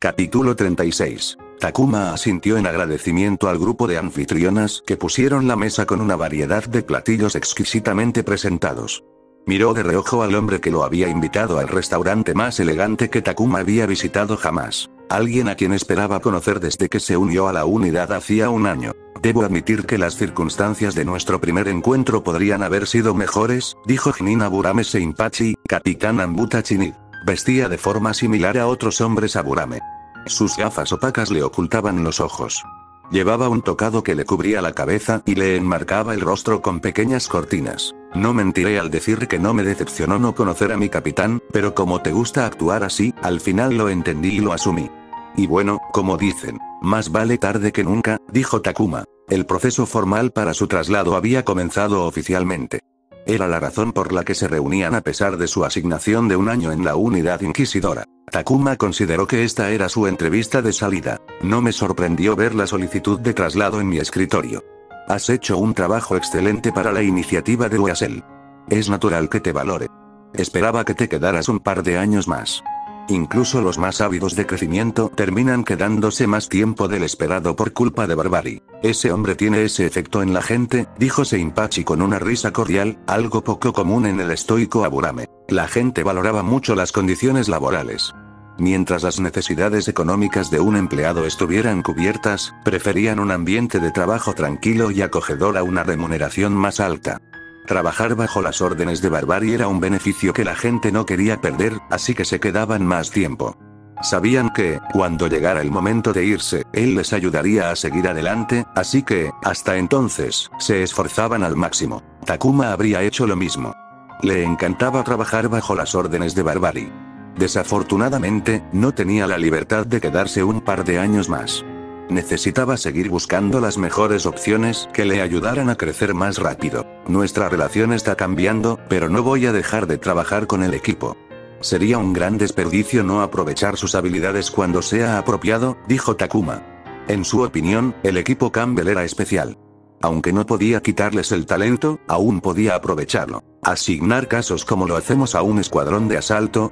Capítulo 36. Takuma asintió en agradecimiento al grupo de anfitrionas que pusieron la mesa con una variedad de platillos exquisitamente presentados. Miró de reojo al hombre que lo había invitado al restaurante más elegante que Takuma había visitado jamás. Alguien a quien esperaba conocer desde que se unió a la unidad hacía un año. Debo admitir que las circunstancias de nuestro primer encuentro podrían haber sido mejores, dijo Jinin Aburame Seinpachi, capitán Ambuta Chinid. Vestía de forma similar a otros hombres Aburame. Sus gafas opacas le ocultaban los ojos. Llevaba un tocado que le cubría la cabeza y le enmarcaba el rostro con pequeñas cortinas. No mentiré al decir que no me decepcionó no conocer a mi capitán, pero como te gusta actuar así, al final lo entendí y lo asumí. Y bueno, como dicen, más vale tarde que nunca, dijo Takuma. El proceso formal para su traslado había comenzado oficialmente. Era la razón por la que se reunían a pesar de su asignación de un año en la unidad inquisidora. Takuma consideró que esta era su entrevista de salida. No me sorprendió ver la solicitud de traslado en mi escritorio. Has hecho un trabajo excelente para la iniciativa de Oasel. Es natural que te valore. Esperaba que te quedaras un par de años más. Incluso los más ávidos de crecimiento terminan quedándose más tiempo del esperado por culpa de Barbari. Ese hombre tiene ese efecto en la gente, dijo Seinpachi con una risa cordial, algo poco común en el estoico Aburame. La gente valoraba mucho las condiciones laborales. Mientras las necesidades económicas de un empleado estuvieran cubiertas, preferían un ambiente de trabajo tranquilo y acogedor a una remuneración más alta. Trabajar bajo las órdenes de Barbari era un beneficio que la gente no quería perder, así que se quedaban más tiempo. Sabían que, cuando llegara el momento de irse, él les ayudaría a seguir adelante, así que, hasta entonces, se esforzaban al máximo. Takuma habría hecho lo mismo. Le encantaba trabajar bajo las órdenes de Barbari. Desafortunadamente, no tenía la libertad de quedarse un par de años más. Necesitaba seguir buscando las mejores opciones que le ayudaran a crecer más rápido. Nuestra relación está cambiando, pero no voy a dejar de trabajar con el equipo. Sería un gran desperdicio no aprovechar sus habilidades cuando sea apropiado, dijo Takuma. En su opinión, el equipo Campbell era especial. Aunque no podía quitarles el talento, aún podía aprovecharlo. ¿Asignar casos como lo hacemos a un escuadrón de asalto?,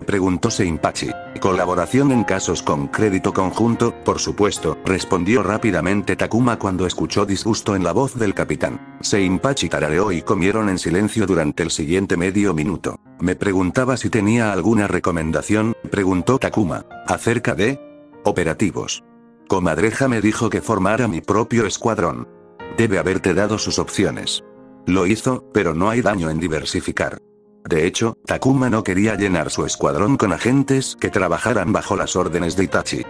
preguntó Seinpachi. Colaboración en casos con crédito conjunto, por supuesto, respondió rápidamente Takuma cuando escuchó disgusto en la voz del capitán. Seinpachi tarareó y comieron en silencio durante el siguiente medio minuto. Me preguntaba si tenía alguna recomendación, preguntó Takuma. ¿Acerca de operativos? Comadreja me dijo que formara mi propio escuadrón. Debe haberte dado sus opciones. Lo hizo, pero no hay daño en diversificar. De hecho, Takuma no quería llenar su escuadrón con agentes que trabajaran bajo las órdenes de Itachi.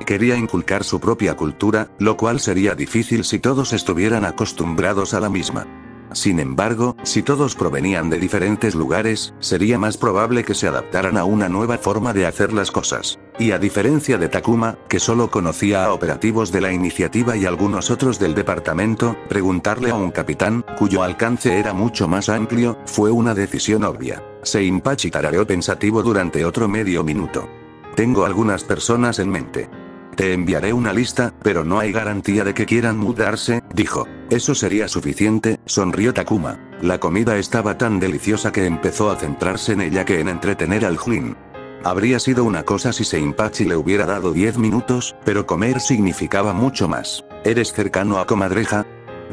Quería inculcar su propia cultura, lo cual sería difícil si todos estuvieran acostumbrados a la misma. Sin embargo, si todos provenían de diferentes lugares, sería más probable que se adaptaran a una nueva forma de hacer las cosas. Y a diferencia de Takuma, que solo conocía a operativos de la iniciativa y algunos otros del departamento, preguntarle a un capitán, cuyo alcance era mucho más amplio, fue una decisión obvia. Seinpachi tarareó pensativo durante otro medio minuto. Tengo algunas personas en mente. Te enviaré una lista, pero no hay garantía de que quieran mudarse, dijo. Eso sería suficiente, sonrió Takuma. La comida estaba tan deliciosa que empezó a centrarse en ella que en entretener al Jin. Habría sido una cosa si Seinpachi le hubiera dado 10 minutos, pero comer significaba mucho más. ¿Eres cercano a Comadreja?,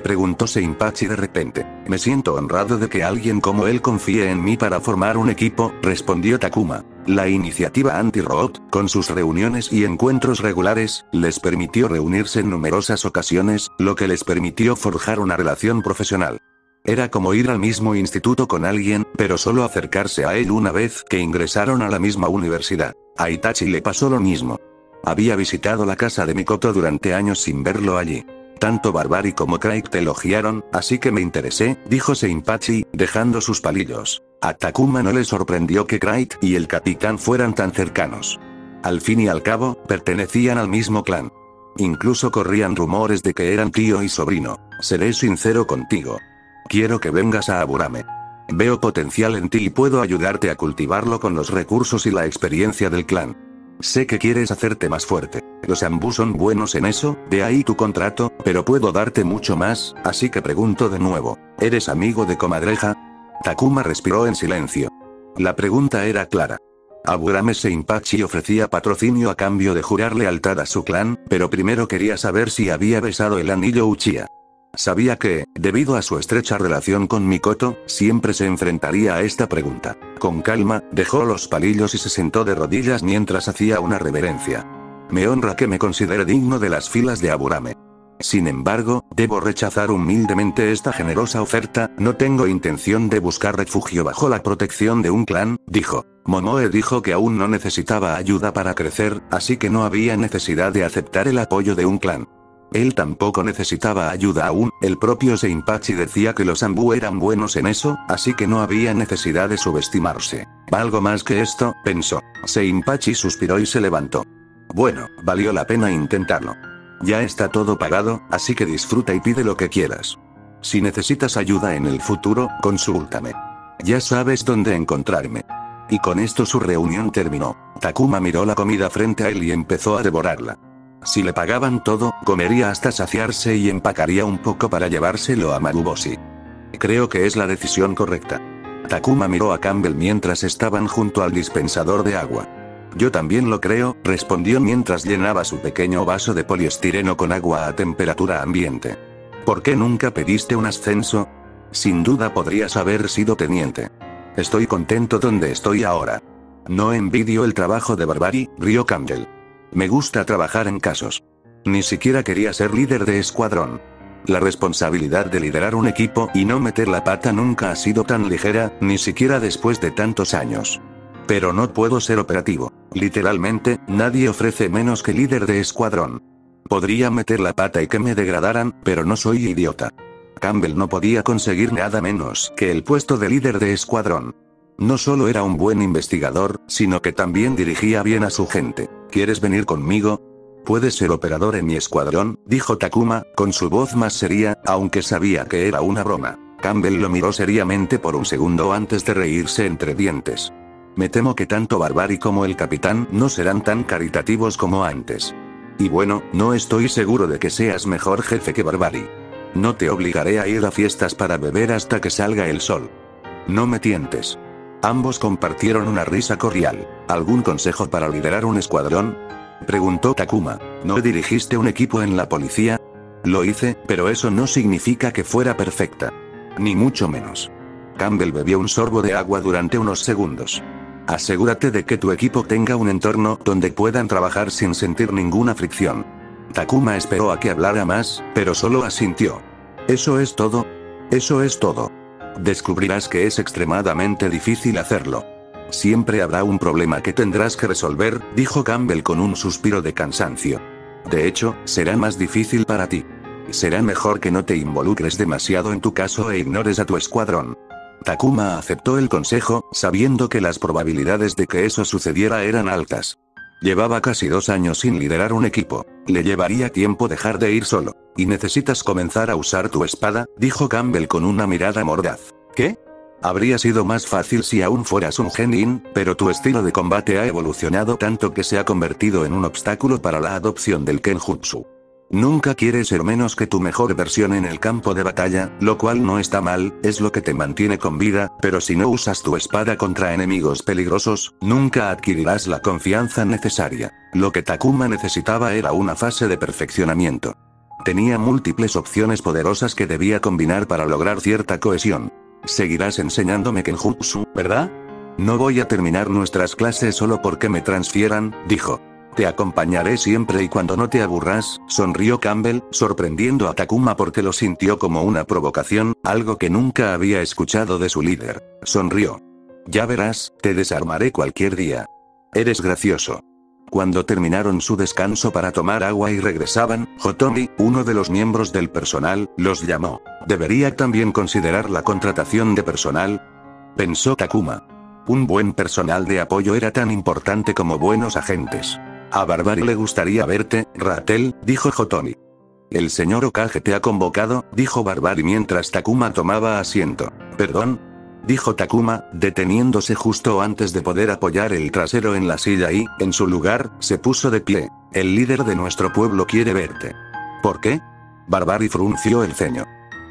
preguntó Seinpachi de repente. Me siento honrado de que alguien como él confíe en mí para formar un equipo, respondió Takuma. La iniciativa anti-robot, con sus reuniones y encuentros regulares, les permitió reunirse en numerosas ocasiones, lo que les permitió forjar una relación profesional. Era como ir al mismo instituto con alguien, pero solo acercarse a él una vez que ingresaron a la misma universidad. A Itachi le pasó lo mismo. Había visitado la casa de Mikoto durante años sin verlo allí. Tanto Barbari como Craig te elogiaron, así que me interesé, dijo Seinpachi, dejando sus palillos. A Takuma no le sorprendió que Craig y el capitán fueran tan cercanos. Al fin y al cabo, pertenecían al mismo clan. Incluso corrían rumores de que eran tío y sobrino. Seré sincero contigo. Quiero que vengas a Aburame. Veo potencial en ti y puedo ayudarte a cultivarlo con los recursos y la experiencia del clan. Sé que quieres hacerte más fuerte. Los Ambu son buenos en eso, de ahí tu contrato, pero puedo darte mucho más, así que pregunto de nuevo. ¿Eres amigo de Comadreja? Takuma respiró en silencio. La pregunta era clara. Aburame Seimpachi ofrecía patrocinio a cambio de jurar lealtad a su clan, pero primero quería saber si había besado el anillo Uchiha. Sabía que, debido a su estrecha relación con Mikoto, siempre se enfrentaría a esta pregunta. Con calma, dejó los palillos y se sentó de rodillas mientras hacía una reverencia. Me honra que me considere digno de las filas de Aburame. Sin embargo, debo rechazar humildemente esta generosa oferta, no tengo intención de buscar refugio bajo la protección de un clan, dijo. Momoe dijo que aún no necesitaba ayuda para crecer, así que no había necesidad de aceptar el apoyo de un clan. Él tampoco necesitaba ayuda aún, el propio Seimpachi decía que los Anbu eran buenos en eso, así que no había necesidad de subestimarse. Algo más que esto, pensó. Seimpachi suspiró y se levantó. Bueno, valió la pena intentarlo. Ya está todo pagado, así que disfruta y pide lo que quieras. Si necesitas ayuda en el futuro, consúltame. Ya sabes dónde encontrarme. Y con esto su reunión terminó. Takuma miró la comida frente a él y empezó a devorarla. Si le pagaban todo, comería hasta saciarse y empacaría un poco para llevárselo a Maruboshi. Creo que es la decisión correcta. Takuma miró a Campbell mientras estaban junto al dispensador de agua. Yo también lo creo, respondió mientras llenaba su pequeño vaso de poliestireno con agua a temperatura ambiente. ¿Por qué nunca pediste un ascenso? Sin duda podrías haber sido teniente. Estoy contento donde estoy ahora. No envidio el trabajo de Barbari, rió Campbell. Me gusta trabajar en casos. Ni siquiera quería ser líder de escuadrón. La responsabilidad de liderar un equipo y no meter la pata nunca ha sido tan ligera, ni siquiera después de tantos años. Pero no puedo ser operativo. Literalmente, nadie ofrece menos que líder de escuadrón. Podría meter la pata y que me degradaran, pero no soy idiota. Campbell no podía conseguir nada menos que el puesto de líder de escuadrón. No solo era un buen investigador, sino que también dirigía bien a su gente. ¿Quieres venir conmigo? Puedes ser operador en mi escuadrón, dijo Takuma, con su voz más seria, aunque sabía que era una broma. Campbell lo miró seriamente por un segundo antes de reírse entre dientes. Me temo que tanto Barbari como el capitán no serán tan caritativos como antes. Y bueno, no estoy seguro de que seas mejor jefe que Barbari. No te obligaré a ir a fiestas para beber hasta que salga el sol. No me tientes. Ambos compartieron una risa cordial. ¿Algún consejo para liderar un escuadrón? Preguntó Takuma. ¿No dirigiste un equipo en la policía? Lo hice, pero eso no significa que fuera perfecta. Ni mucho menos. Campbell bebió un sorbo de agua durante unos segundos. Asegúrate de que tu equipo tenga un entorno donde puedan trabajar sin sentir ninguna fricción. Takuma esperó a que hablara más, pero solo asintió. ¿Eso es todo? Eso es todo. Descubrirás que es extremadamente difícil hacerlo. Siempre habrá un problema que tendrás que resolver, dijo Campbell con un suspiro de cansancio. De hecho, será más difícil para ti. Será mejor que no te involucres demasiado en tu caso e ignores a tu escuadrón. Takuma aceptó el consejo, sabiendo que las probabilidades de que eso sucediera eran altas. Llevaba casi 2 años sin liderar un equipo. Le llevaría tiempo dejar de ir solo. Y necesitas comenzar a usar tu espada, dijo Campbell con una mirada mordaz. ¿Qué? Habría sido más fácil si aún fueras un genin, pero tu estilo de combate ha evolucionado tanto que se ha convertido en un obstáculo para la adopción del Kenjutsu. Nunca quieres ser menos que tu mejor versión en el campo de batalla, lo cual no está mal, es lo que te mantiene con vida, pero si no usas tu espada contra enemigos peligrosos, nunca adquirirás la confianza necesaria. Lo que Takuma necesitaba era una fase de perfeccionamiento. Tenía múltiples opciones poderosas que debía combinar para lograr cierta cohesión. Seguirás enseñándome Kenjutsu, ¿verdad? No voy a terminar nuestras clases solo porque me transfieran, dijo. Te acompañaré siempre y cuando no te aburras, sonrió Campbell, sorprendiendo a Takuma porque lo sintió como una provocación, algo que nunca había escuchado de su líder. Sonrió. Ya verás, te desarmaré cualquier día. Eres gracioso. Cuando terminaron su descanso para tomar agua y regresaban, Hotomi, uno de los miembros del personal, los llamó. ¿Debería también considerar la contratación de personal? Pensó Takuma. Un buen personal de apoyo era tan importante como buenos agentes. A Barbari le gustaría verte, Ratel, dijo Hotomi. El señor Okage te ha convocado, dijo Barbari mientras Takuma tomaba asiento. ¿Perdón? Dijo Takuma, deteniéndose justo antes de poder apoyar el trasero en la silla y, en su lugar, se puso de pie. El líder de nuestro pueblo quiere verte. ¿Por qué? Barbari frunció el ceño.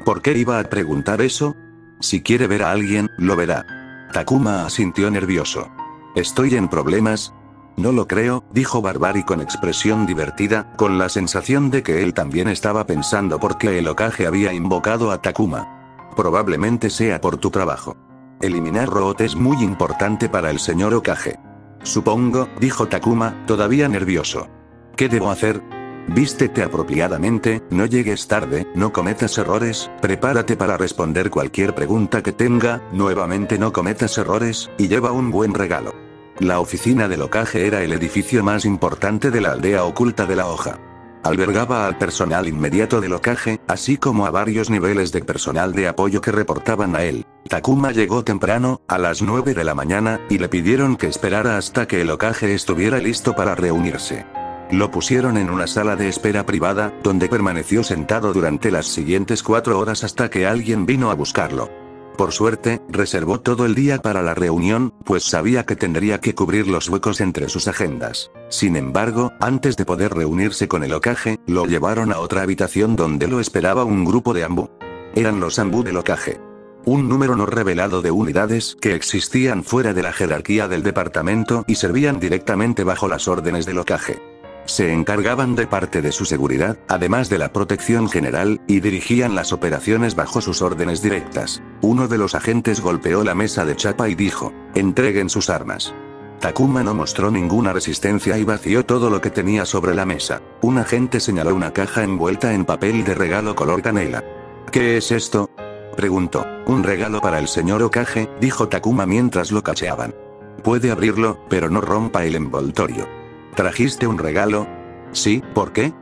¿Por qué iba a preguntar eso? Si quiere ver a alguien, lo verá. Takuma asintió nervioso. ¿Estoy en problemas? No lo creo, dijo Barbari con expresión divertida, con la sensación de que él también estaba pensando por qué el Hokage había invocado a Takuma. Probablemente sea por tu trabajo. Eliminar Root es muy importante para el señor Hokage. Supongo, dijo Takuma, todavía nervioso. ¿Qué debo hacer? Vístete apropiadamente, no llegues tarde, no cometas errores, prepárate para responder cualquier pregunta que tenga, nuevamente no cometas errores, y lleva un buen regalo. La oficina del Hokage era el edificio más importante de la aldea oculta de la hoja. Albergaba al personal inmediato del Hokage, así como a varios niveles de personal de apoyo que reportaban a él. Takuma llegó temprano, a las 9 de la mañana, y le pidieron que esperara hasta que el Hokage estuviera listo para reunirse. Lo pusieron en una sala de espera privada, donde permaneció sentado durante las siguientes 4 horas hasta que alguien vino a buscarlo. Por suerte, reservó todo el día para la reunión, pues sabía que tendría que cubrir los huecos entre sus agendas. Sin embargo, antes de poder reunirse con el Hokage, lo llevaron a otra habitación donde lo esperaba un grupo de Anbu. Eran los Anbu del Hokage. Un número no revelado de unidades que existían fuera de la jerarquía del departamento y servían directamente bajo las órdenes del Hokage. Se encargaban de parte de su seguridad, además de la protección general, y dirigían las operaciones bajo sus órdenes directas. Uno de los agentes golpeó la mesa de chapa y dijo: «Entreguen sus armas». Takuma no mostró ninguna resistencia y vació todo lo que tenía sobre la mesa. Un agente señaló una caja envuelta en papel de regalo color canela. «¿Qué es esto?», preguntó. «Un regalo para el señor Hokage», dijo Takuma mientras lo cacheaban. «Puede abrirlo, pero no rompa el envoltorio». ¿Trajiste un regalo? Sí, ¿por qué?,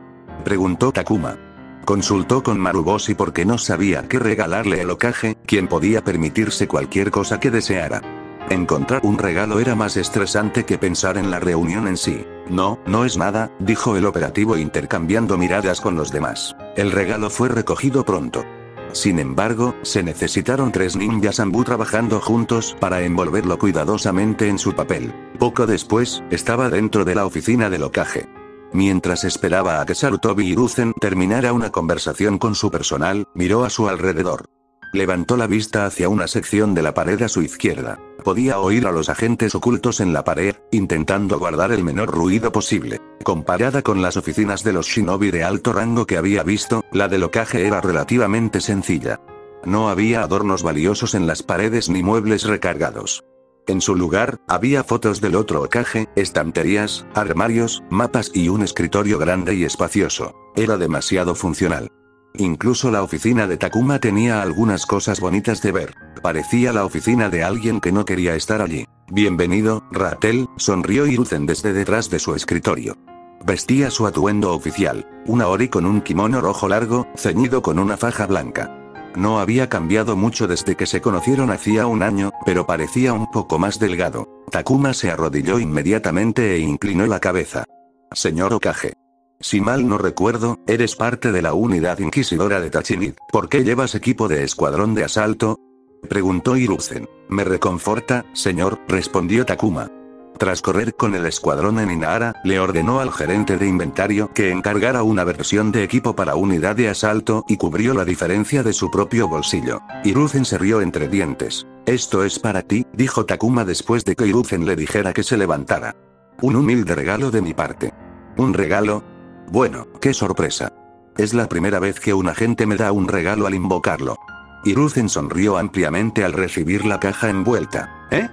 preguntó Takuma. Consultó con Maruboshi porque no sabía qué regalarle al Hokage, quien podía permitirse cualquier cosa que deseara. Encontrar un regalo era más estresante que pensar en la reunión en sí. No, no es nada, dijo el operativo intercambiando miradas con los demás. El regalo fue recogido pronto. Sin embargo, se necesitaron 3 ninjas Anbu trabajando juntos para envolverlo cuidadosamente en su papel. Poco después, estaba dentro de la oficina del Hokage. Mientras esperaba a que Sarutobi Hiruzen terminara una conversación con su personal, miró a su alrededor. Levantó la vista hacia una sección de la pared a su izquierda. Podía oír a los agentes ocultos en la pared, intentando guardar el menor ruido posible. Comparada con las oficinas de los shinobi de alto rango que había visto, la del Hokage era relativamente sencilla. No había adornos valiosos en las paredes ni muebles recargados. En su lugar, había fotos del otro Hokage, estanterías, armarios, mapas y un escritorio grande y espacioso. Era demasiado funcional. Incluso la oficina de Takuma tenía algunas cosas bonitas de ver. Parecía la oficina de alguien que no quería estar allí. «Bienvenido, Ratel», sonrió Hiruzen desde detrás de su escritorio. Vestía su atuendo oficial, una ori con un kimono rojo largo, ceñido con una faja blanca. No había cambiado mucho desde que se conocieron hacía un año, pero parecía un poco más delgado. Takuma se arrodilló inmediatamente e inclinó la cabeza. «Señor Hokage. Si mal no recuerdo, eres parte de la unidad inquisidora de Tachinid. ¿Por qué llevas equipo de escuadrón de asalto?», preguntó Hiruzen. «Me reconforta, señor», respondió Takuma. Tras correr con el escuadrón en Inahara, le ordenó al gerente de inventario que encargara una versión de equipo para unidad de asalto y cubrió la diferencia de su propio bolsillo. Hiruzen se rió entre dientes. «Esto es para ti», dijo Takuma después de que Hiruzen le dijera que se levantara. «Un humilde regalo de mi parte». «¿Un regalo? Bueno, qué sorpresa. Es la primera vez que un agente me da un regalo al invocarlo». Hiruzen sonrió ampliamente al recibir la caja envuelta. «¿Eh?»,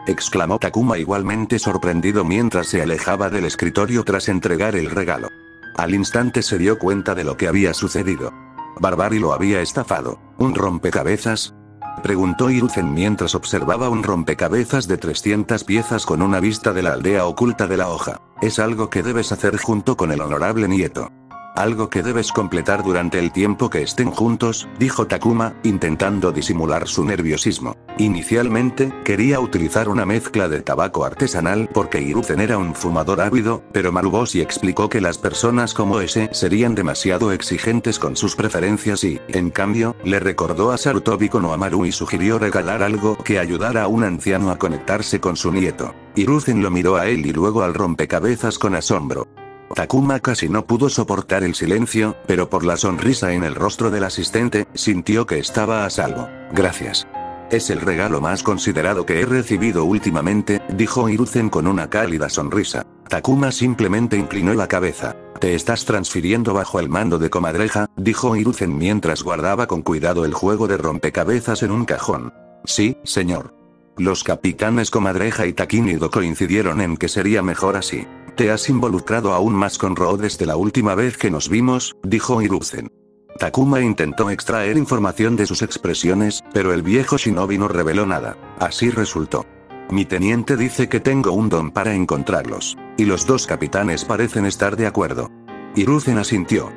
exclamó Takuma igualmente sorprendido mientras se alejaba del escritorio tras entregar el regalo. Al instante se dio cuenta de lo que había sucedido. Barbari lo había estafado. ¿Un rompecabezas?, preguntó Hiruzen mientras observaba un rompecabezas de 300 piezas con una vista de la aldea oculta de la hoja. «Es algo que debes hacer junto con el honorable nieto. Algo que debes completar durante el tiempo que estén juntos», dijo Takuma, intentando disimular su nerviosismo. Inicialmente, quería utilizar una mezcla de tabaco artesanal porque Hiruzen era un fumador ávido, pero Maruboshi explicó que las personas como ese serían demasiado exigentes con sus preferencias y, en cambio, le recordó a Sarutobi Konohamaru y sugirió regalar algo que ayudara a un anciano a conectarse con su nieto. Hiruzen lo miró a él y luego al rompecabezas con asombro. Takuma casi no pudo soportar el silencio, pero por la sonrisa en el rostro del asistente, sintió que estaba a salvo. «Gracias. Es el regalo más considerado que he recibido últimamente, dijo Hiruzen con una cálida sonrisa. Takuma simplemente inclinó la cabeza. Te estás transfiriendo bajo el mando de Comadreja, dijo Hiruzen mientras guardaba con cuidado el juego de rompecabezas en un cajón. Sí, señor. Los capitanes Comadreja y Takinido coincidieron en que sería mejor así. Te has involucrado aún más con Ro desde la última vez que nos vimos, dijo Hiruzen. Takuma intentó extraer información de sus expresiones, pero el viejo shinobi no reveló nada. Así resultó. Mi teniente dice que tengo un don para encontrarlos. Y los dos capitanes parecen estar de acuerdo. Hiruzen asintió.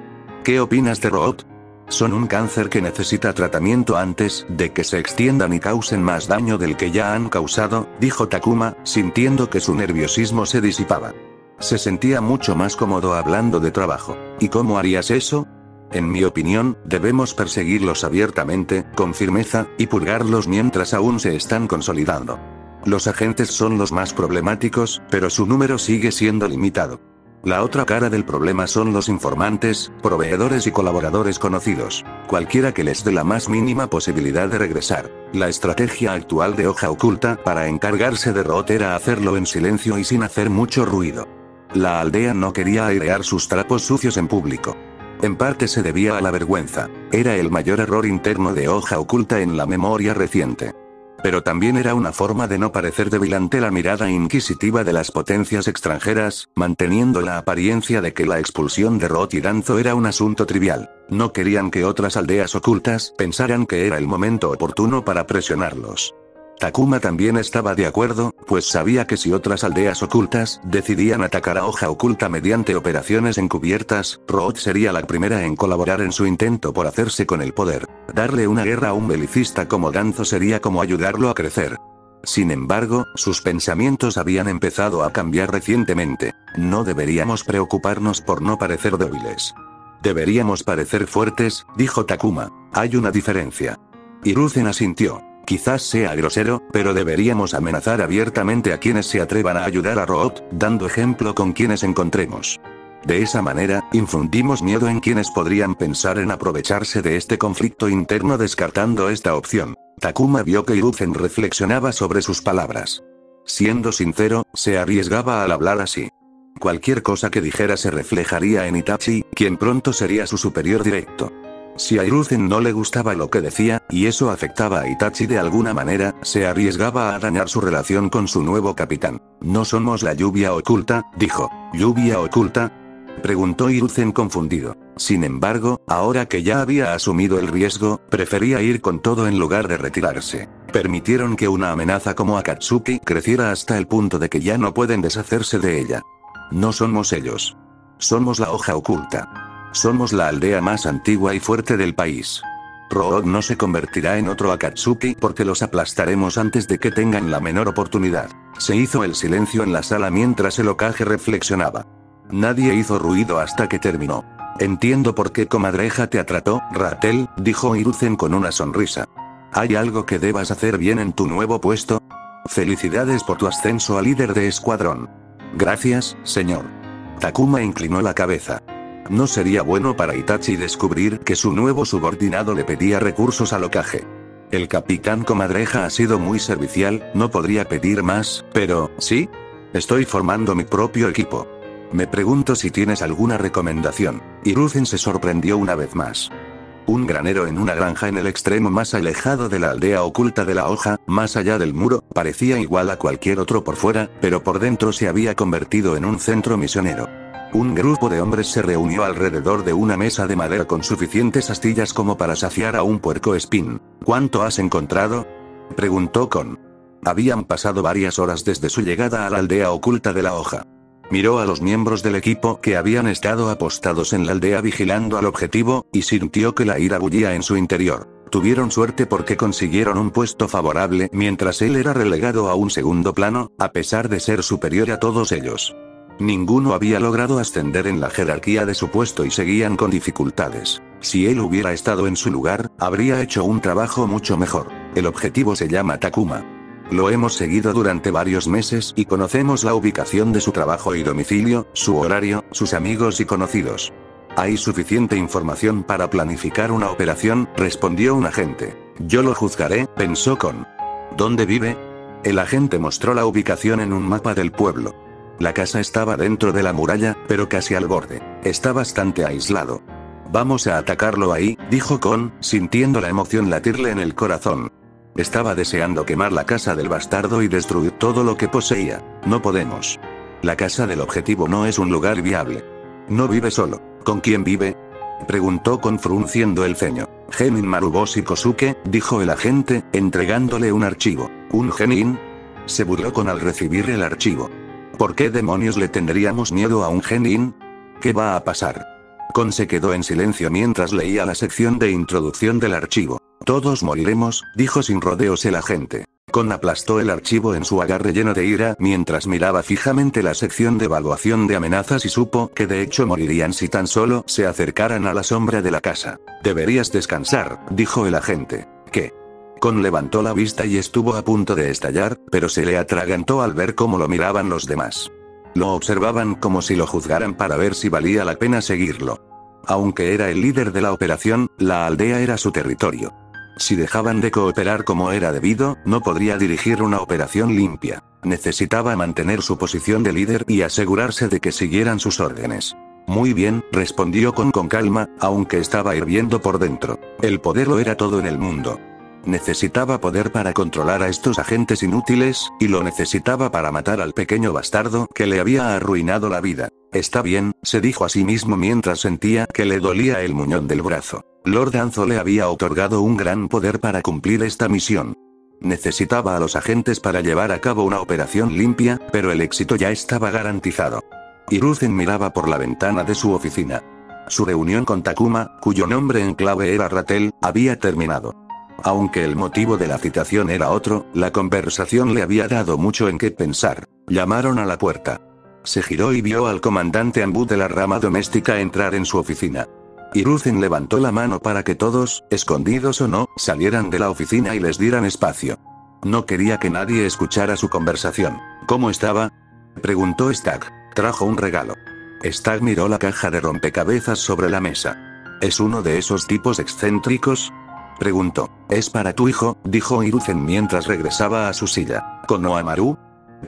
¿Qué opinas de Root? Son un cáncer que necesita tratamiento antes de que se extiendan y causen más daño del que ya han causado, dijo Takuma, sintiendo que su nerviosismo se disipaba. Se sentía mucho más cómodo hablando de trabajo. ¿Y cómo harías eso? En mi opinión, debemos perseguirlos abiertamente, con firmeza, y purgarlos mientras aún se están consolidando. Los agentes son los más problemáticos, pero su número sigue siendo limitado. La otra cara del problema son los informantes, proveedores y colaboradores conocidos. Cualquiera que les dé la más mínima posibilidad de regresar. La estrategia actual de Hoja Oculta para encargarse de Root era hacerlo en silencio y sin hacer mucho ruido. La aldea no quería airear sus trapos sucios en público. En parte se debía a la vergüenza. Era el mayor error interno de Hoja Oculta en la memoria reciente. Pero también era una forma de no parecer débil ante la mirada inquisitiva de las potencias extranjeras, manteniendo la apariencia de que la expulsión de Root y Danzo era un asunto trivial. No querían que otras aldeas ocultas pensaran que era el momento oportuno para presionarlos. Takuma también estaba de acuerdo, pues sabía que si otras aldeas ocultas decidían atacar a Hoja Oculta mediante operaciones encubiertas, Root sería la primera en colaborar en su intento por hacerse con el poder. Darle una guerra a un belicista como Danzo sería como ayudarlo a crecer. Sin embargo, sus pensamientos habían empezado a cambiar recientemente. No deberíamos preocuparnos por no parecer débiles. Deberíamos parecer fuertes, dijo Takuma. Hay una diferencia. Hiruzen asintió. Quizás sea grosero, pero deberíamos amenazar abiertamente a quienes se atrevan a ayudar a Root, dando ejemplo con quienes encontremos. De esa manera, infundimos miedo en quienes podrían pensar en aprovecharse de este conflicto interno descartando esta opción. Takuma vio que Hiruzen reflexionaba sobre sus palabras. Siendo sincero, se arriesgaba al hablar así. Cualquier cosa que dijera se reflejaría en Itachi, quien pronto sería su superior directo. Si a Hiruzen no le gustaba lo que decía, y eso afectaba a Itachi de alguna manera, se arriesgaba a dañar su relación con su nuevo capitán. No somos la lluvia oculta, dijo. ¿Lluvia oculta? Preguntó Hiruzen confundido. Sin embargo, ahora que ya había asumido el riesgo, prefería ir con todo en lugar de retirarse. Permitieron que una amenaza como Akatsuki creciera hasta el punto de que ya no pueden deshacerse de ella. No somos ellos. Somos la Hoja Oculta. Somos la aldea más antigua y fuerte del país. Root no se convertirá en otro Akatsuki porque los aplastaremos antes de que tengan la menor oportunidad. Se hizo el silencio en la sala mientras el Hokage reflexionaba. Nadie hizo ruido hasta que terminó. Entiendo por qué Comadreja te atrató, Ratel, dijo Hiruzen con una sonrisa. ¿Hay algo que debas hacer bien en tu nuevo puesto? Felicidades por tu ascenso a líder de escuadrón. Gracias, señor. Takuma inclinó la cabeza. No sería bueno para Itachi descubrir que su nuevo subordinado le pedía recursos al Hokage. El capitán Comadreja ha sido muy servicial, no podría pedir más, pero, ¿sí? Estoy formando mi propio equipo. Me pregunto si tienes alguna recomendación. Hiruzen se sorprendió una vez más. Un granero en una granja en el extremo más alejado de la aldea oculta de la hoja, más allá del muro, parecía igual a cualquier otro por fuera, pero por dentro se había convertido en un centro misionero. Un grupo de hombres se reunió alrededor de una mesa de madera con suficientes astillas como para saciar a un puercoespín. ¿Cuánto has encontrado? Preguntó Kon. Habían pasado varias horas desde su llegada a la aldea oculta de la hoja. Miró a los miembros del equipo que habían estado apostados en la aldea vigilando al objetivo, y sintió que la ira bullía en su interior. Tuvieron suerte porque consiguieron un puesto favorable mientras él era relegado a un segundo plano, a pesar de ser superior a todos ellos. Ninguno había logrado ascender en la jerarquía de su puesto y seguían con dificultades. Si él hubiera estado en su lugar, habría hecho un trabajo mucho mejor. El objetivo se llama Takuma. Lo hemos seguido durante varios meses y conocemos la ubicación de su trabajo y domicilio, su horario, sus amigos y conocidos. Hay suficiente información para planificar una operación, respondió un agente. Yo lo juzgaré, pensó Kon. ¿Dónde vive? El agente mostró la ubicación en un mapa del pueblo. La casa estaba dentro de la muralla, pero casi al borde. Está bastante aislado. Vamos a atacarlo ahí, dijo Kon, sintiendo la emoción latirle en el corazón. Estaba deseando quemar la casa del bastardo y destruir todo lo que poseía. No podemos. La casa del objetivo no es un lugar viable. No vive solo. ¿Con quién vive? Preguntó Kon frunciendo el ceño. Genin Maruboshi Kosuke, dijo el agente, entregándole un archivo. ¿Un genin? Se burló Kon al recibir el archivo. ¿Por qué demonios le tendríamos miedo a un genin? ¿Qué va a pasar? Kon se quedó en silencio mientras leía la sección de introducción del archivo. Todos moriremos, dijo sin rodeos el agente. Kon aplastó el archivo en su agarre lleno de ira mientras miraba fijamente la sección de evaluación de amenazas y supo que de hecho morirían si tan solo se acercaran a la sombra de la casa. Deberías descansar, dijo el agente. ¿Qué? Kon levantó la vista y estuvo a punto de estallar, pero se le atragantó al ver cómo lo miraban los demás. Lo observaban como si lo juzgaran para ver si valía la pena seguirlo. Aunque era el líder de la operación, la aldea era su territorio. Si dejaban de cooperar como era debido, no podría dirigir una operación limpia. Necesitaba mantener su posición de líder y asegurarse de que siguieran sus órdenes. Muy bien, respondió con calma, aunque estaba hirviendo por dentro. El poder lo era todo en el mundo. Necesitaba poder para controlar a estos agentes inútiles, y lo necesitaba para matar al pequeño bastardo que le había arruinado la vida. Está bien, se dijo a sí mismo mientras sentía que le dolía el muñón del brazo. Lord Anzo le había otorgado un gran poder para cumplir esta misión. Necesitaba a los agentes para llevar a cabo una operación limpia, pero el éxito ya estaba garantizado. Hiruzen miraba por la ventana de su oficina. Su reunión con Takuma, cuyo nombre en clave era Ratel, había terminado. Aunque el motivo de la citación era otro, la conversación le había dado mucho en qué pensar. Llamaron a la puerta. Se giró y vio al comandante Anbu de la rama doméstica entrar en su oficina. Hiruzen levantó la mano para que todos, escondidos o no, salieran de la oficina y les dieran espacio. No quería que nadie escuchara su conversación. ¿Cómo estaba? Preguntó Stag. Trajo un regalo. Stag miró la caja de rompecabezas sobre la mesa. ¿Es uno de esos tipos excéntricos? Preguntó. Es para tu hijo, dijo Hiruzen mientras regresaba a su silla. ¿Konohamaru?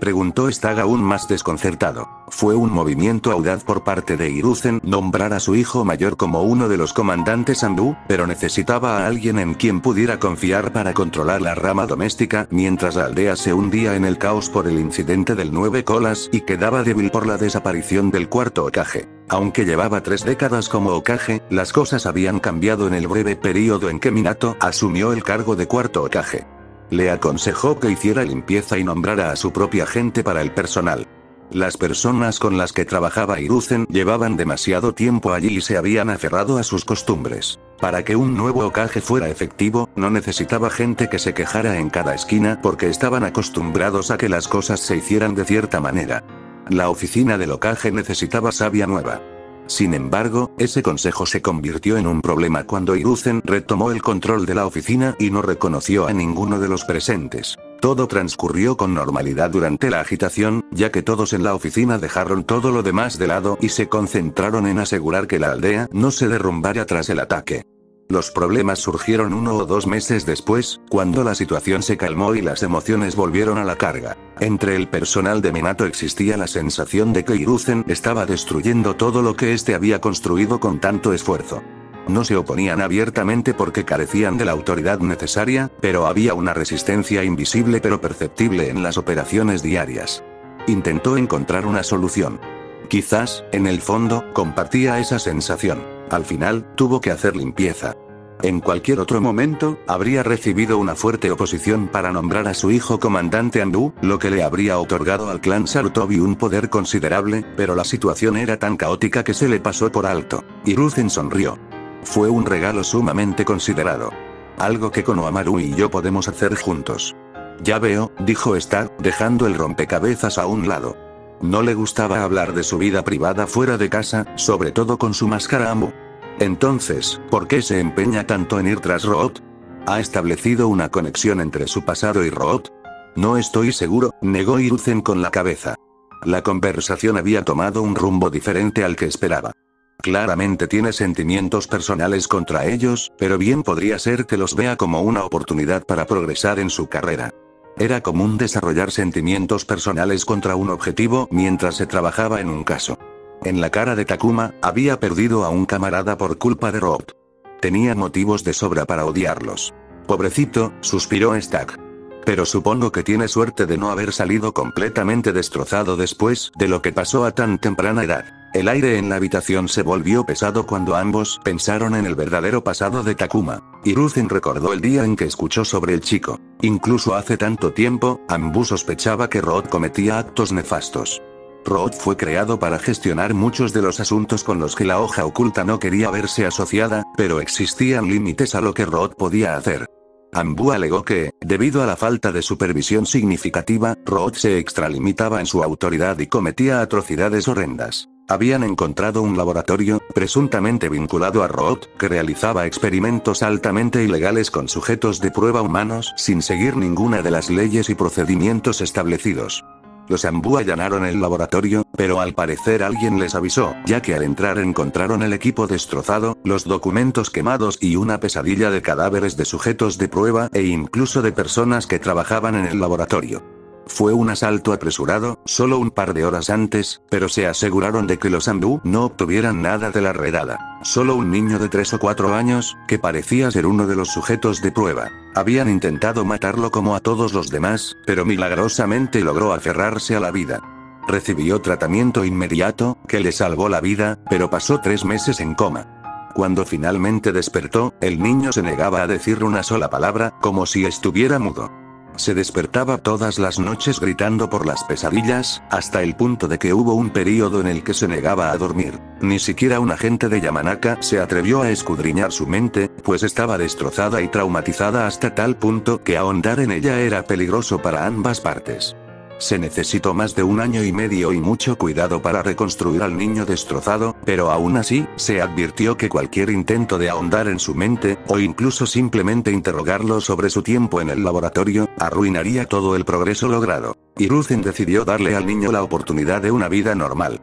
Preguntó Stag aún más desconcertado. Fue un movimiento audaz por parte de Hiruzen nombrar a su hijo mayor como uno de los comandantes Anbu, pero necesitaba a alguien en quien pudiera confiar para controlar la rama doméstica mientras la aldea se hundía en el caos por el incidente del 9 colas y quedaba débil por la desaparición del cuarto Hokage. Aunque llevaba 3 décadas como Hokage, las cosas habían cambiado en el breve período en que Minato asumió el cargo de cuarto Hokage. Le aconsejó que hiciera limpieza y nombrara a su propia gente para el personal. Las personas con las que trabajaba Hiruzen llevaban demasiado tiempo allí y se habían aferrado a sus costumbres. Para que un nuevo Hokage fuera efectivo, no necesitaba gente que se quejara en cada esquina porque estaban acostumbrados a que las cosas se hicieran de cierta manera. La oficina del Hokage necesitaba savia nueva. Sin embargo, ese consejo se convirtió en un problema cuando Hiruzen retomó el control de la oficina y no reconoció a ninguno de los presentes. Todo transcurrió con normalidad durante la agitación, ya que todos en la oficina dejaron todo lo demás de lado y se concentraron en asegurar que la aldea no se derrumbara tras el ataque. Los problemas surgieron 1 o 2 meses después, cuando la situación se calmó y las emociones volvieron a la carga. Entre el personal de Minato existía la sensación de que Hiruzen estaba destruyendo todo lo que éste había construido con tanto esfuerzo. No se oponían abiertamente porque carecían de la autoridad necesaria, pero había una resistencia invisible pero perceptible en las operaciones diarias. Intentó encontrar una solución. Quizás, en el fondo, compartía esa sensación. Al final, tuvo que hacer limpieza. En cualquier otro momento, habría recibido una fuerte oposición para nombrar a su hijo comandante Anbu, lo que le habría otorgado al clan Sarutobi un poder considerable, pero la situación era tan caótica que se le pasó por alto. Hiruzen sonrió. Fue un regalo sumamente considerado. Algo que Konohamaru y yo podemos hacer juntos. Ya veo, dijo Stag, dejando el rompecabezas a un lado. No le gustaba hablar de su vida privada fuera de casa, sobre todo con su máscara Anbu. Entonces, ¿por qué se empeña tanto en ir tras Root? ¿Ha establecido una conexión entre su pasado y Root? No estoy seguro, negó Hiruzen con la cabeza. La conversación había tomado un rumbo diferente al que esperaba. claramente tiene sentimientos personales contra ellos, pero bien podría ser que los vea como una oportunidad para progresar en su carrera. Era común desarrollar sentimientos personales contra un objetivo mientras se trabajaba en un caso. En la cara de Takuma, había perdido a un camarada por culpa de Root. Tenía motivos de sobra para odiarlos. Pobrecito, suspiró Stack. Pero supongo que tiene suerte de no haber salido completamente destrozado después de lo que pasó a tan temprana edad. El aire en la habitación se volvió pesado cuando ambos pensaron en el verdadero pasado de Takuma. Hiruzen recordó el día en que escuchó sobre el chico. Incluso hace tanto tiempo, Anbu sospechaba que Root cometía actos nefastos. Root fue creado para gestionar muchos de los asuntos con los que la hoja oculta no quería verse asociada, pero existían límites a lo que Root podía hacer. Anbu alegó que, debido a la falta de supervisión significativa, Root se extralimitaba en su autoridad y cometía atrocidades horrendas. Habían encontrado un laboratorio, presuntamente vinculado a Root, que realizaba experimentos altamente ilegales con sujetos de prueba humanos sin seguir ninguna de las leyes y procedimientos establecidos. Los Anbu allanaron el laboratorio, pero al parecer alguien les avisó, ya que al entrar encontraron el equipo destrozado, los documentos quemados y una pesadilla de cadáveres de sujetos de prueba e incluso de personas que trabajaban en el laboratorio. Fue un asalto apresurado, solo un par de horas antes, pero se aseguraron de que los Anbu no obtuvieran nada de la redada. Solo un niño de 3 o 4 años, que parecía ser uno de los sujetos de prueba. Habían intentado matarlo como a todos los demás, pero milagrosamente logró aferrarse a la vida. Recibió tratamiento inmediato, que le salvó la vida, pero pasó 3 meses en coma. Cuando finalmente despertó, el niño se negaba a decir una sola palabra, como si estuviera mudo. Se despertaba todas las noches gritando por las pesadillas, hasta el punto de que hubo un período en el que se negaba a dormir. Ni siquiera un agente de Yamanaka se atrevió a escudriñar su mente, pues estaba destrozada y traumatizada hasta tal punto que ahondar en ella era peligroso para ambas partes. Se necesitó más de 1 año y medio y mucho cuidado para reconstruir al niño destrozado, pero aún así, se advirtió que cualquier intento de ahondar en su mente, o incluso simplemente interrogarlo sobre su tiempo en el laboratorio, arruinaría todo el progreso logrado. Hiruzen decidió darle al niño la oportunidad de una vida normal.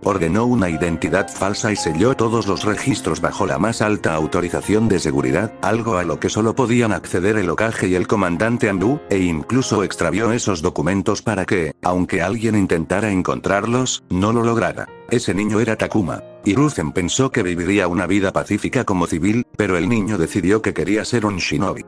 Ordenó una identidad falsa y selló todos los registros bajo la más alta autorización de seguridad, algo a lo que solo podían acceder el Hokage y el comandante Anbu, e incluso extravió esos documentos para que, aunque alguien intentara encontrarlos, no lo lograra. Ese niño era Takuma. Hiruzen pensó que viviría una vida pacífica como civil, pero el niño decidió que quería ser un shinobi.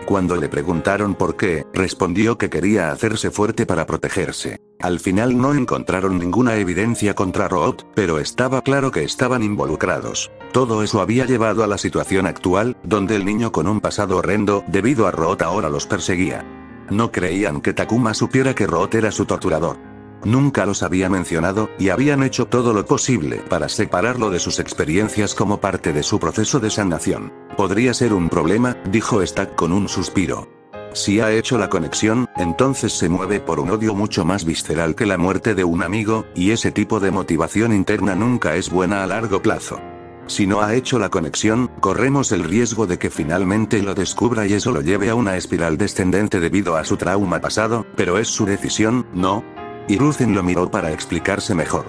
Cuando le preguntaron por qué, respondió que quería hacerse fuerte para protegerse. Al final no encontraron ninguna evidencia contra Root, pero estaba claro que estaban involucrados. Todo eso había llevado a la situación actual, donde el niño con un pasado horrendo, debido a Root ahora los perseguía. No creían que Takuma supiera que Root era su torturador. Nunca los había mencionado, y habían hecho todo lo posible para separarlo de sus experiencias como parte de su proceso de sanación. Podría ser un problema, dijo Stack con un suspiro. Si ha hecho la conexión, entonces se mueve por un odio mucho más visceral que la muerte de un amigo, y ese tipo de motivación interna nunca es buena a largo plazo. Si no ha hecho la conexión, corremos el riesgo de que finalmente lo descubra y eso lo lleve a una espiral descendente debido a su trauma pasado, pero es su decisión, ¿no? Hiruzen lo miró para explicarse mejor.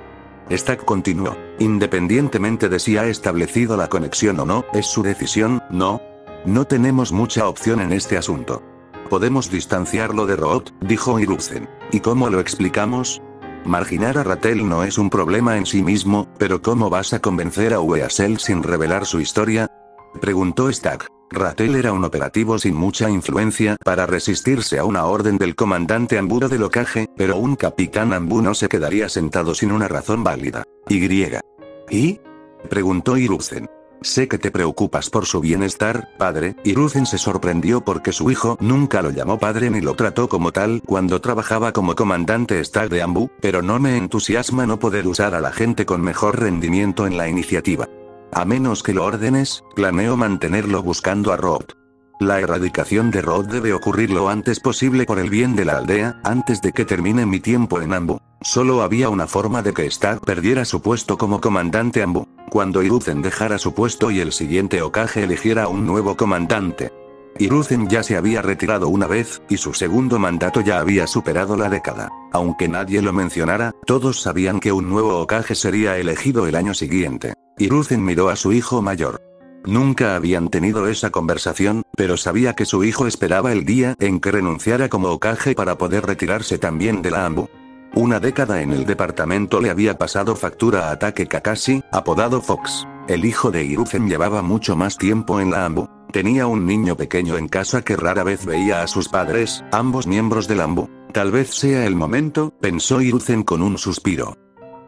Stack continuó. Independientemente de si ha establecido la conexión o no, es su decisión, ¿no? No tenemos mucha opción en este asunto. Podemos distanciarlo de Root, dijo Hiruzen. ¿Y cómo lo explicamos? Marginar a Rattel no es un problema en sí mismo, pero ¿cómo vas a convencer a Weasel sin revelar su historia? Preguntó Stack. Rattel era un operativo sin mucha influencia para resistirse a una orden del comandante Anbu del Hokage, pero un capitán Anbu no se quedaría sentado sin una razón válida. ¿Y? Preguntó Hiruzen. Sé que te preocupas por su bienestar, padre. Hiruzen se sorprendió porque su hijo nunca lo llamó padre ni lo trató como tal cuando trabajaba como comandante Stack de Anbu, pero no me entusiasma no poder usar a la gente con mejor rendimiento en la iniciativa. A menos que lo ordenes, planeo mantenerlo buscando a Root. La erradicación de Root debe ocurrir lo antes posible por el bien de la aldea, antes de que termine mi tiempo en Anbu. Solo había una forma de que Stack perdiera su puesto como comandante Anbu. Cuando Hiruzen dejara su puesto y el siguiente Hokage eligiera un nuevo comandante. Hiruzen ya se había retirado una vez, y su segundo mandato ya había superado la década. Aunque nadie lo mencionara, todos sabían que un nuevo Hokage sería elegido el año siguiente. Hiruzen miró a su hijo mayor. Nunca habían tenido esa conversación, pero sabía que su hijo esperaba el día en que renunciara como Hokage para poder retirarse también de la ANBU. Una década en el departamento le había pasado factura a Take Kakashi, apodado Fox. El hijo de Hiruzen llevaba mucho más tiempo en la ANBU. Tenía un niño pequeño en casa que rara vez veía a sus padres, ambos miembros del ANBU. Tal vez sea el momento, pensó Hiruzen con un suspiro.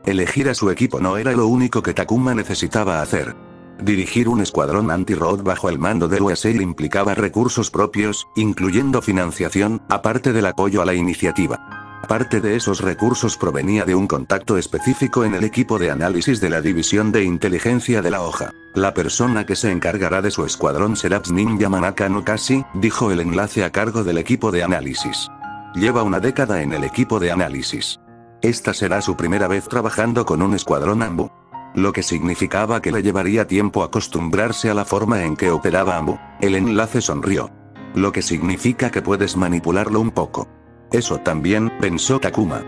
Elegir a su equipo no era lo único que Takuma necesitaba hacer. Dirigir un escuadrón anti-road bajo el mando de Weasel implicaba recursos propios, incluyendo financiación, aparte del apoyo a la iniciativa. Parte de esos recursos provenía de un contacto específico en el equipo de análisis de la división de inteligencia de la hoja. La persona que se encargará de su escuadrón será Chunin Yamanaka no Kashi, dijo el enlace a cargo del equipo de análisis. Lleva una década en el equipo de análisis. Esta será su primera vez trabajando con un escuadrón ANBU. Lo que significaba que le llevaría tiempo acostumbrarse a la forma en que operaba ANBU. El enlace sonrió. Lo que significa que puedes manipularlo un poco. Eso también, pensó Takuma.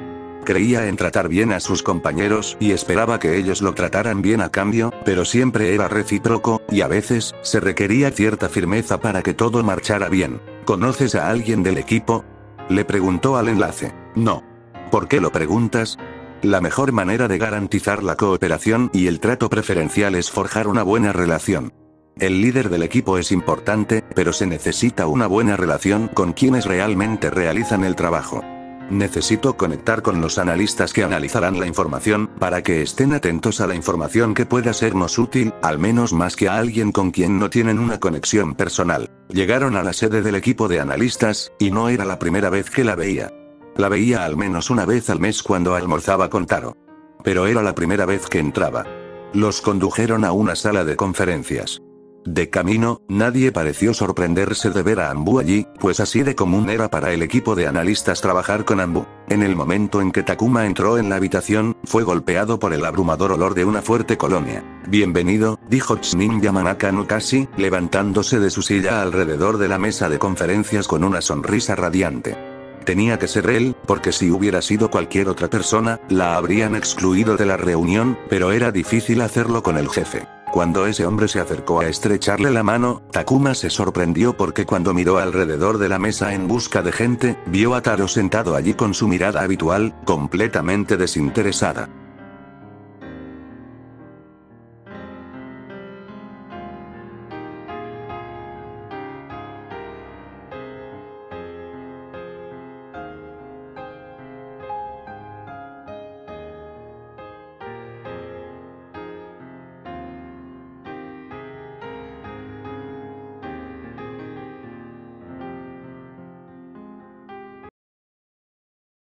Creía en tratar bien a sus compañeros y esperaba que ellos lo trataran bien a cambio, pero siempre era recíproco, y a veces, se requería cierta firmeza para que todo marchara bien. ¿Conoces a alguien del equipo?, le preguntó al enlace. No. ¿Por qué lo preguntas? La mejor manera de garantizar la cooperación y el trato preferencial es forjar una buena relación. El líder del equipo es importante, pero se necesita una buena relación con quienes realmente realizan el trabajo. Necesito conectar con los analistas que analizarán la información, para que estén atentos a la información que pueda sernos útil, al menos más que a alguien con quien no tienen una conexión personal. Llegaron a la sede del equipo de analistas, y no era la primera vez que la veía. La veía al menos una vez al mes cuando almorzaba con Taro. Pero era la primera vez que entraba. Los condujeron a una sala de conferencias. De camino, nadie pareció sorprenderse de ver a ANBU allí, pues así de común era para el equipo de analistas trabajar con ANBU. En el momento en que Takuma entró en la habitación, fue golpeado por el abrumador olor de una fuerte colonia. Bienvenido, dijo Chunin Yamanaka no Kashi, levantándose de su silla alrededor de la mesa de conferencias con una sonrisa radiante. Tenía que ser él, porque si hubiera sido cualquier otra persona, la habrían excluido de la reunión, pero era difícil hacerlo con el jefe. Cuando ese hombre se acercó a estrecharle la mano, Takuma se sorprendió porque cuando miró alrededor de la mesa en busca de gente, vio a Taro sentado allí con su mirada habitual, completamente desinteresada.